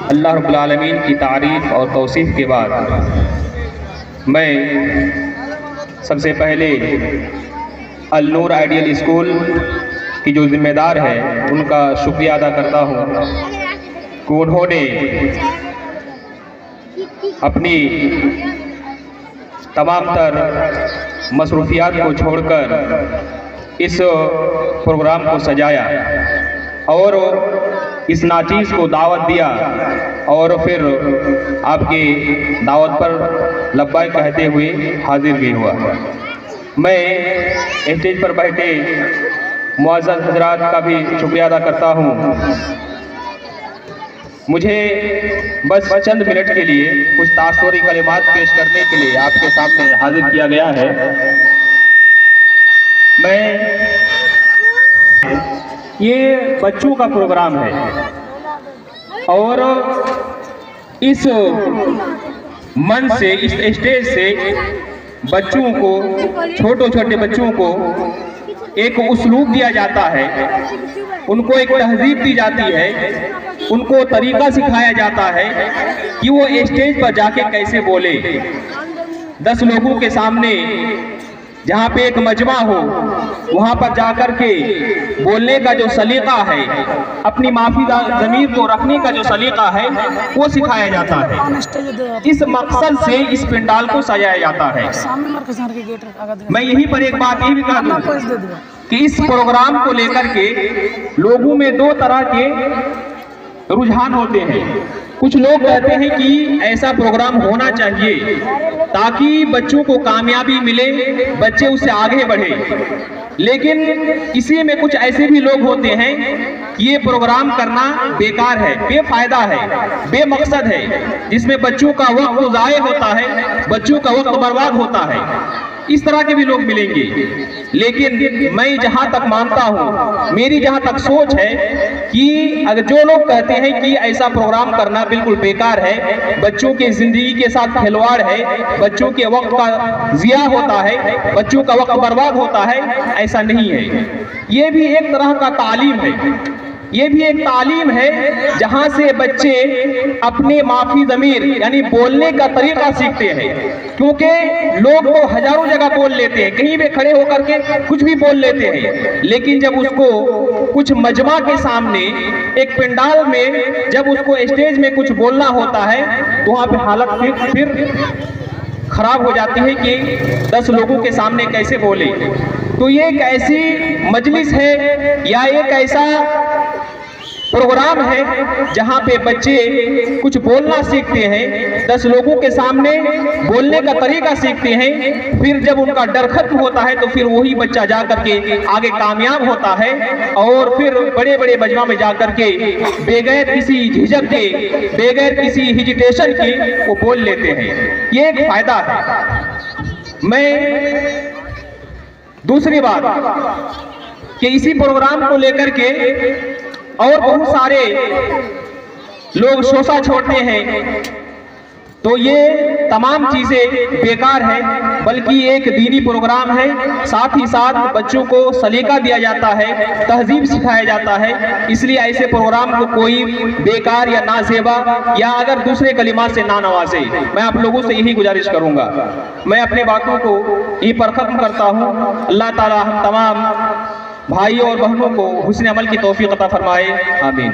अल्लाह रब्बुल आलमीन की तारीफ़ और तौसीफ़ के बाद मैं सबसे पहले अल नूर आइडियल स्कूल की जो ज़िम्मेदार है उनका शुक्रिया अदा करता हूँ कि उन्होंने अपनी तमाम तर मसरूफियात को छोड़कर इस प्रोग्राम को सजाया और इस नाचीज़ को दावत दिया और फिर आपके दावत पर लब्बाइक कहते हुए हाजिर भी हुआ। मैं स्टेज पर बैठे मुअज़्ज़ज़ हज़रात का भी शुक्रिया अदा करता हूँ। मुझे बस चंद मिनट के लिए कुछ तासुरी कलिमात पेश करने के लिए आपके सामने हाजिर किया गया है। ये बच्चों का प्रोग्राम है और इस मंच से, इस स्टेज से बच्चों को, छोटे बच्चों को एक उस्लूब दिया जाता है, उनको एक तहजीब दी जाती है, उनको तरीका सिखाया जाता है कि वो स्टेज पर जाके कैसे बोले। 10 लोगों के सामने जहाँ पे एक मजमा हो वहाँ पर जाकर के बोलने का जो सलीका है, अपनी माफी ज़मीर को रखने का जो सलीका है वो सिखाया जाता है। इस मकसद से इस पंडाल को सजाया जाता है। मैं यहीं पर एक बात ये भी कह दूं कि इस प्रोग्राम को लेकर के लोगों में 2 तरह के रुझान होते हैं। कुछ लोग कहते हैं कि ऐसा प्रोग्राम होना चाहिए ताकि बच्चों को कामयाबी मिले, बच्चे उससे आगे बढ़े। लेकिन इसी में कुछ ऐसे भी लोग होते हैं कि ये प्रोग्राम करना बेकार है, बेफायदा है, बेमकसद है, जिसमें बच्चों का वक्त ज़ाया होता है, बच्चों का वक्त बर्बाद होता है। इस तरह के भी लोग मिलेंगे। लेकिन मैं जहां तक मानता हूं, मेरी जहां तक सोच है कि अगर जो लोग कहते हैं कि ऐसा प्रोग्राम करना बिल्कुल बेकार है, बच्चों के जिंदगी के साथ खिलवाड़ है, बच्चों के वक्त का जिया होता है, बच्चों का वक्त बर्बाद होता है, ऐसा नहीं है। ये भी एक तरह का तालीम है, ये भी एक तालीम है जहां से बच्चे अपने माफी ज़मीर यानी बोलने का तरीका सीखते हैं। क्योंकि लोग तो हजारों जगह बोल लेते हैं, कहीं भी खड़े होकर के कुछ भी बोल लेते हैं, लेकिन जब उसको कुछ मजमा के सामने एक पंडाल में जब उसको स्टेज में कुछ बोलना होता है तो वहाँ पे हालत फिर खराब हो जाती है कि 10 लोगों के सामने कैसे बोले। तो ये एक ऐसी मजलिस है या एक ऐसा प्रोग्राम है जहाँ पे बच्चे कुछ बोलना सीखते हैं, 10 लोगों के सामने बोलने का तरीका सीखते हैं। फिर जब उनका डर खत्म होता है तो फिर वही बच्चा जा करके आगे कामयाब होता है और फिर बड़े बड़े मजमा में जा करके बगैर किसी झिझक के, बगैर किसी हिजिटेशन के वो बोल लेते हैं। ये एक फायदा है। मैं दूसरी बात कि इसी प्रोग्राम को लेकर के और बहुत सारे लोग शोषा छोड़ते हैं, तो ये तमाम चीज़ें बेकार है। बल्कि एक दीनी प्रोग्राम है, साथ ही साथ बच्चों को सलीका दिया जाता है, तहजीब सिखाया जाता है। इसलिए ऐसे प्रोग्राम को कोई बेकार या नाजेबा या अगर दूसरे कलिमात से ना नवाजे। मैं आप लोगों से यही गुजारिश करूँगा। मैं अपने बातों को यहीं पर ख़त्म करता हूँ। अल्लाह ताला हम तमाम भाइयों और बहनों को हुस्न अमल की तौफीक अता फरमाए। आमीन।